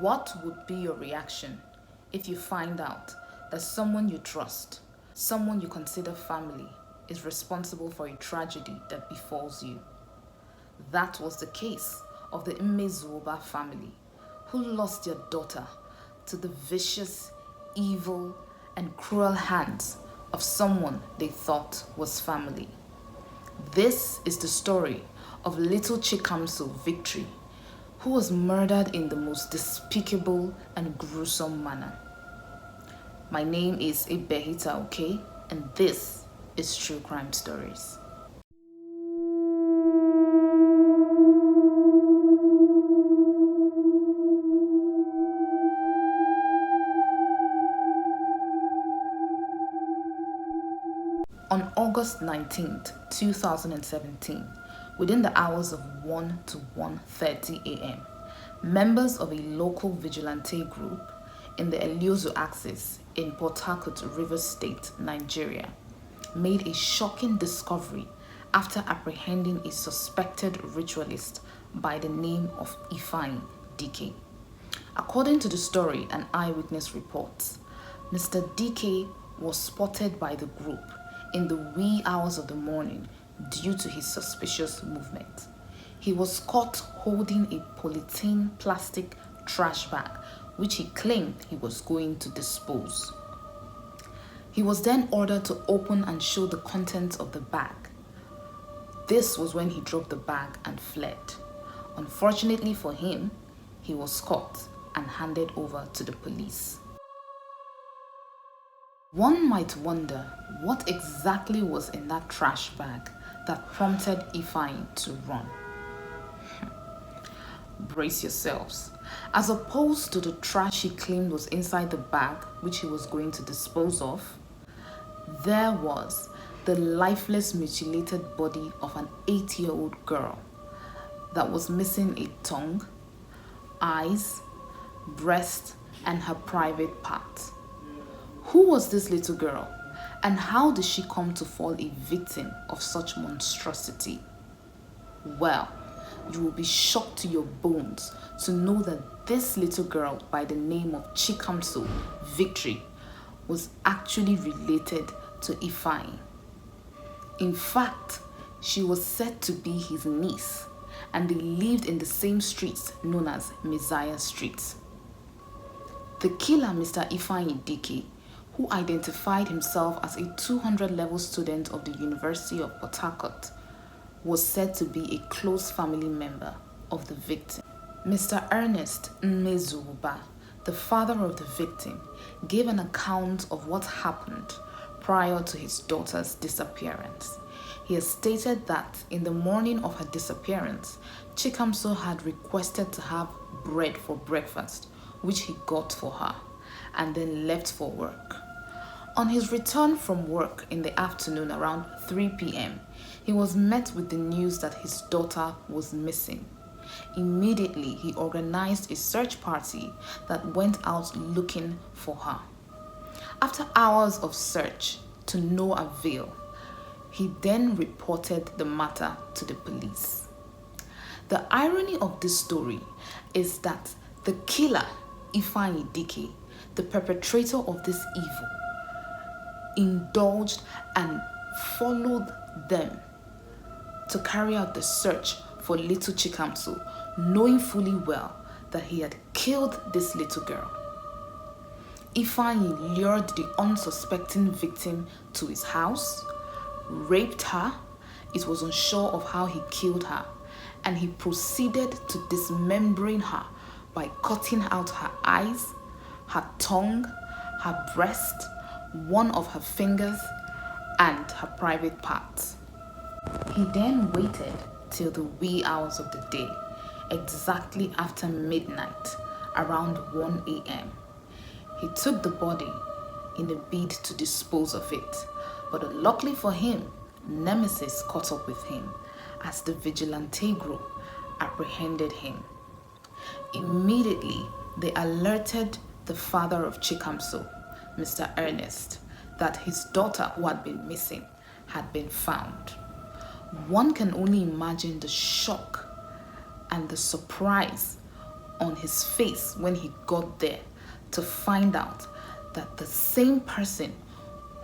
What would be your reaction if you find out that someone you trust, someone you consider family, is responsible for a tragedy that befalls you? That was the case of the Imezuoba family, who lost their daughter to the vicious, evil, and cruel hands of someone they thought was family. This is the story of little Chikamso Victory, who was murdered in the most despicable and gruesome manner. My name is Ibehita, okay? And this is True Crime Stories. On August 19th, 2017, within the hours of 1 to 1:30 a.m., members of a local vigilante group in the Eliozo axis in Port Harcourt, Rivers State, Nigeria, made a shocking discovery after apprehending a suspected ritualist by the name of Ifeanyi Dike. According to the story and eyewitness reports, Mr. Dike was spotted by the group in the wee hours of the morning due to his suspicious movement. He was caught holding a polythene plastic trash bag, which he claimed he was going to dispose. He was then ordered to open and show the contents of the bag. This was when he dropped the bag and fled. Unfortunately for him, he was caught and handed over to the police. One might wonder what exactly was in that trash bag that prompted Ifeanyi to run. Brace yourselves. As opposed to the trash he claimed was inside the bag which he was going to dispose of, there was the lifeless, mutilated body of an 8-year-old girl that was missing a tongue, eyes, breast, and her private parts. Who was this little girl, and how did she come to fall a victim of such monstrosity? Well, you will be shocked to your bones to know that this little girl by the name of Chikamso Victory was actually related to Ifeanyi. In fact, she was said to be his niece, and they lived in the same streets known as Messiah Street. The killer, Mr. Ifeanyi Dike, who identified himself as a 200-level student of the University of Port Harcourt, was said to be a close family member of the victim. Mr. Ernest Nmezuoba, the father of the victim, gave an account of what happened prior to his daughter's disappearance. He has stated that in the morning of her disappearance, Chikamso had requested to have bread for breakfast, which he got for her, and then left for work. On his return from work in the afternoon around 3 p.m., he was met with the news that his daughter was missing. Immediately, he organized a search party that went out looking for her. After hours of search to no avail, he then reported the matter to the police. The irony of this story is that the killer, Ifeanyi Dike, the perpetrator of this evil, indulged and followed them to carry out the search for little Chikamso, knowing fully well that he had killed this little girl. Ifeanyi lured the unsuspecting victim to his house, raped her. It was unsure of how he killed her, and he proceeded to dismembering her by cutting out her eyes, her tongue, her breast, one of her fingers, and her private parts. He then waited till the wee hours of the day, exactly after midnight, around 1 a.m. He took the body in a bid to dispose of it, but luckily for him, Nemesis caught up with him as the vigilante group apprehended him. Immediately, they alerted the father of Chikamso, Mr. Ernest, that his daughter who had been missing had been found. One can only imagine the shock and the surprise on his face when he got there to find out that the same person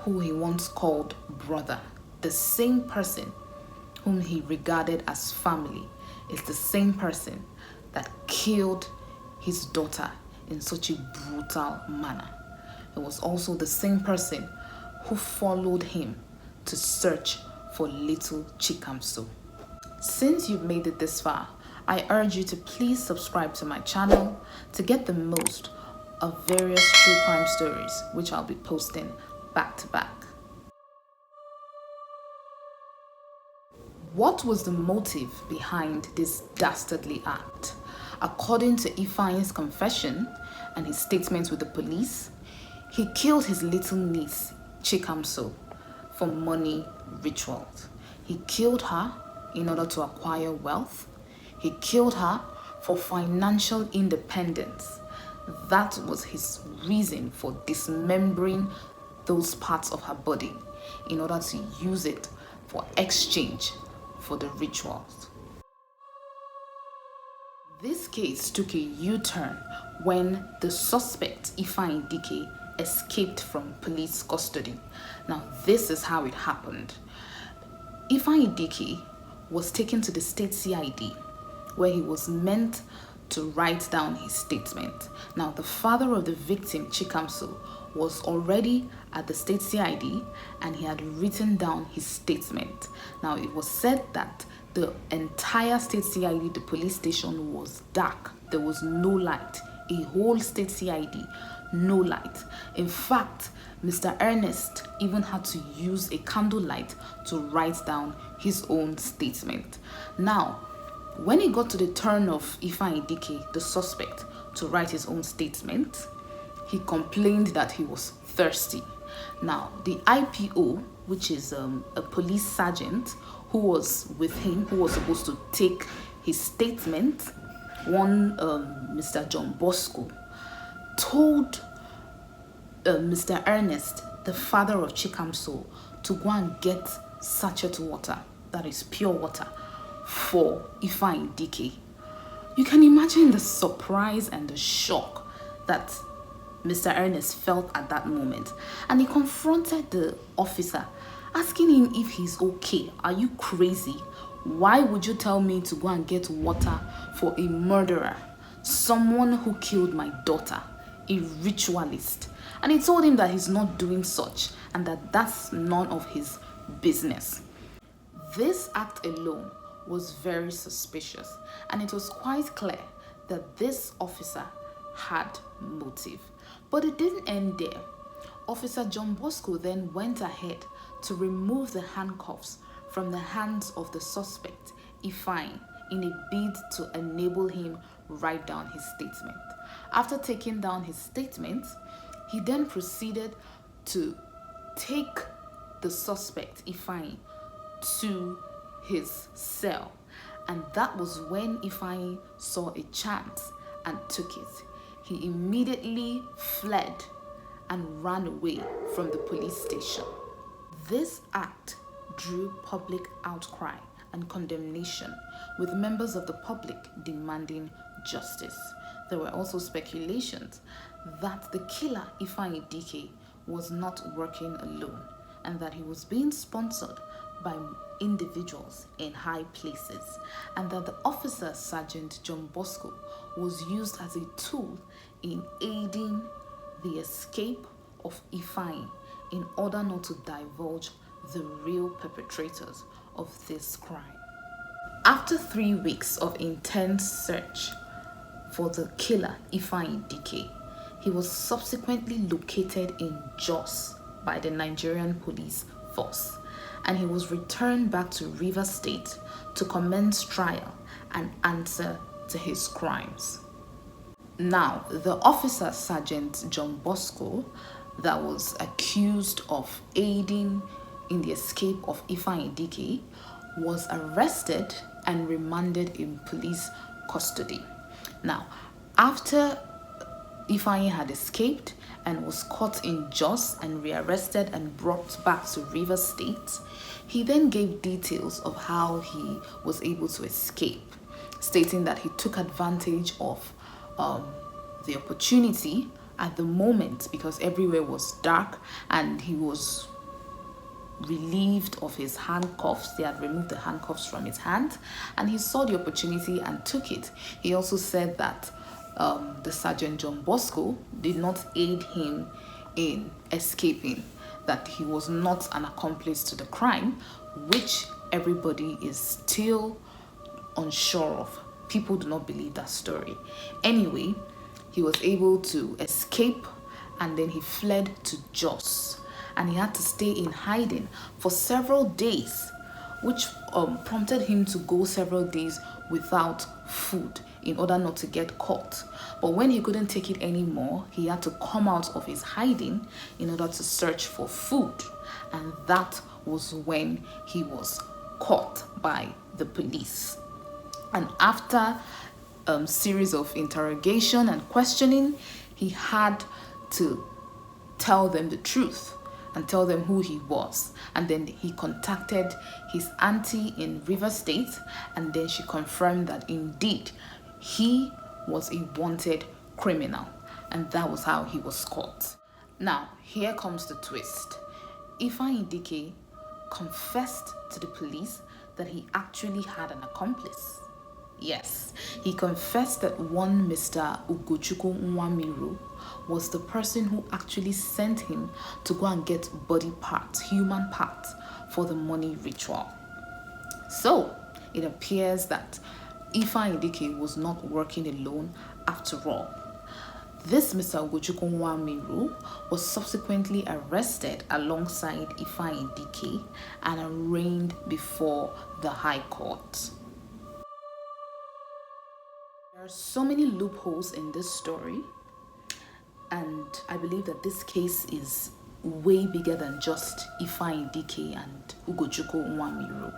who he once called brother, the same person whom he regarded as family, is the same person that killed his daughter in such a brutal manner. It was also the same person who followed him to search for little Chikamso. Since you've made it this far, I urge you to please subscribe to my channel to get the most of various true crime stories which I'll be posting back to back. What was the motive behind this dastardly act? According to Ifeanyi's confession and his statements with the police, he killed his little niece, Chikamso, for money rituals. He killed her in order to acquire wealth. He killed her for financial independence. That was his reason for dismembering those parts of her body in order to use it for exchange for the rituals. This case took a U-turn when the suspect, Ifeanyi Dike, escaped from police custody. Now, this is how it happened. Ifeanyi Dike was taken to the state CID where he was meant to write down his statement. Now, the father of the victim, Chikamso, was already at the state CID and he had written down his statement. Now, it was said that the entire state CID, the police station, was dark. There was no light. A whole state CID, no light. In fact, Mr. Ernest even had to use a candlelight to write down his own statement. Now, when it got to the turn of Ifeanyi Dike, the suspect, to write his own statement, he complained that he was thirsty. Now, the IPO, which is a police sergeant who was with him, who was supposed to take his statement, one Mr. John Bosco, told Mr. Ernest, the father of Chikamso, to go and get sachet water, that is pure water, for Ifeanyi Dike. You can imagine the surprise and the shock that Mr. Ernest felt at that moment. And he confronted the officer, asking him if he's okay. Are you crazy? Why would you tell me to go and get water for a murderer, someone who killed my daughter, a ritualist? And he told him that he's not doing such and that that's none of his business. This act alone was very suspicious, and it was quite clear that this officer had motive. But it didn't end there. Officer John Bosco then went ahead to remove the handcuffs from the hands of the suspect, Ifeanyi, in a bid to enable him write down his statement. After taking down his statement, he then proceeded to take the suspect, Ifeanyi, to his cell. And that was when Ifeanyi saw a chance and took it. He immediately fled and ran away from the police station. This act drew public outcry and condemnation, with members of the public demanding justice. There were also speculations that the killer, Ifeanyi Dike, was not working alone and that he was being sponsored by individuals in high places, and that the officer, Sergeant John Bosco, was used as a tool in aiding the escape of Ifeanyi in order not to divulge the real perpetrators of this crime. After 3 weeks of intense search for the killer, Ifeanyi Dike, he was subsequently located in Jos by the Nigerian police force, and he was returned back to Rivers State to commence trial and answer to his crimes. Now, the officer, Sergeant John Bosco, that was accused of aiding in the escape of Ifeanyi Dike, was arrested and remanded in police custody. Now, after Ifeanyi had escaped and was caught in Jos and rearrested and brought back to Rivers State, he then gave details of how he was able to escape, stating that he took advantage of the opportunity at the moment, because everywhere was dark and he was relieved of his handcuffs. They had removed the handcuffs from his hand, and he saw the opportunity and took it. He also said that the Sergeant John Bosco did not aid him in escaping, that he was not an accomplice to the crime, which everybody is still unsure of. People do not believe that story. Anyway, he was able to escape, and then he fled to Jos, and he had to stay in hiding for several days, which prompted him to go several days without food in order not to get caught. But when he couldn't take it anymore, he had to come out of his hiding in order to search for food, and that was when he was caught by the police. And after a series of interrogation and questioning, he had to tell them the truth and tell them who he was. And then he contacted his auntie in River State, and then she confirmed that indeed he was a wanted criminal, and that was how he was caught. Now, here comes the twist. Ifeanyi Dike confessed to the police that he actually had an accomplice. Yes, he confessed that one Mr. Ugochukwu Nwamiru was the person who actually sent him to go and get body parts, human parts, for the money ritual. So, it appears that Ifeanyi Dike was not working alone after all. This Mr. Ugochukwu Nwamiru was subsequently arrested alongside Ifeanyi Dike and arraigned before the High Court. There are so many loopholes in this story, and I believe that this case is way bigger than just Ifeanyi Dike and Ugochukwu Nwamiru.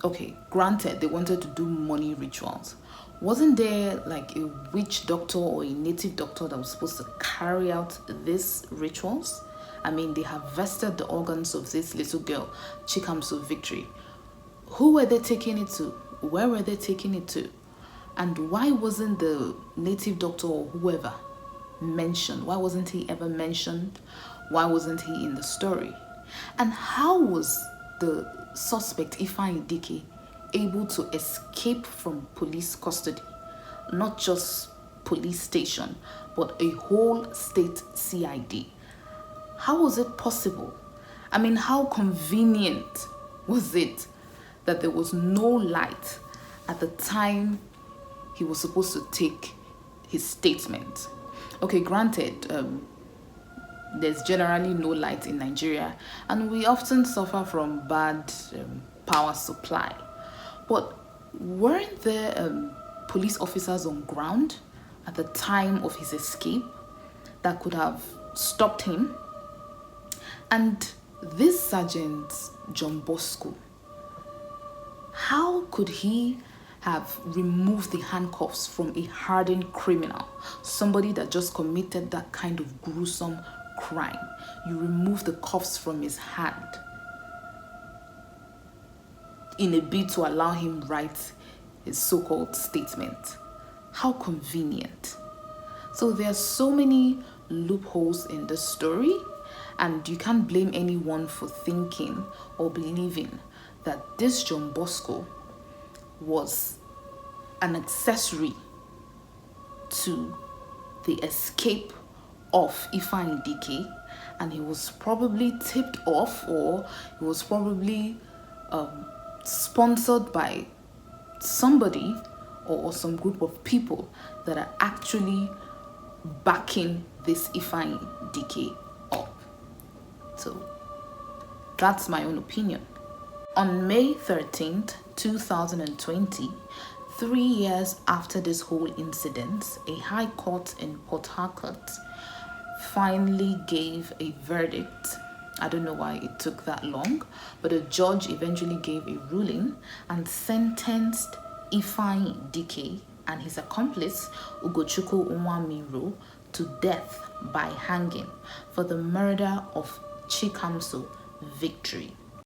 Okay, granted, they wanted to do money rituals. Wasn't there like a witch doctor or a native doctor that was supposed to carry out these rituals? I mean, they harvested the organs of this little girl, Chikamso Victory. Who were they taking it to? Where were they taking it to? And why wasn't the native doctor or whoever mentioned? Why wasn't he ever mentioned? Why wasn't he in the story? And how was the suspect, Ifeanyi Dike, able to escape from police custody? Not just police station, but a whole state CID. How was it possible? I mean, how convenient was it that there was no light at the time he was supposed to take his statement? Okay, granted, there's generally no light in Nigeria, and we often suffer from bad power supply. But weren't there police officers on ground at the time of his escape that could have stopped him? And this Sergeant John Bosco, how could he have removed the handcuffs from a hardened criminal, somebody that just committed that kind of gruesome crime? You remove the cuffs from his hand in a bid to allow him write his so-called statement. How convenient. So there are so many loopholes in this story, and you can't blame anyone for thinking or believing that this John Bosco was an accessory to the escape of Ifeanyi Dike, and he was probably tipped off, or he was probably sponsored by somebody or some group of people that are actually backing this Ifeanyi Dike up. So that's my own opinion. On May 13th, 2020, 3 years after this whole incident, a high court in Port Harcourt finally gave a verdict. I don't know why it took that long, but a judge eventually gave a ruling and sentenced Ifeanyi Dike and his accomplice Ugochukwu Nwamiru to death by hanging for the murder of Chikamso Victory.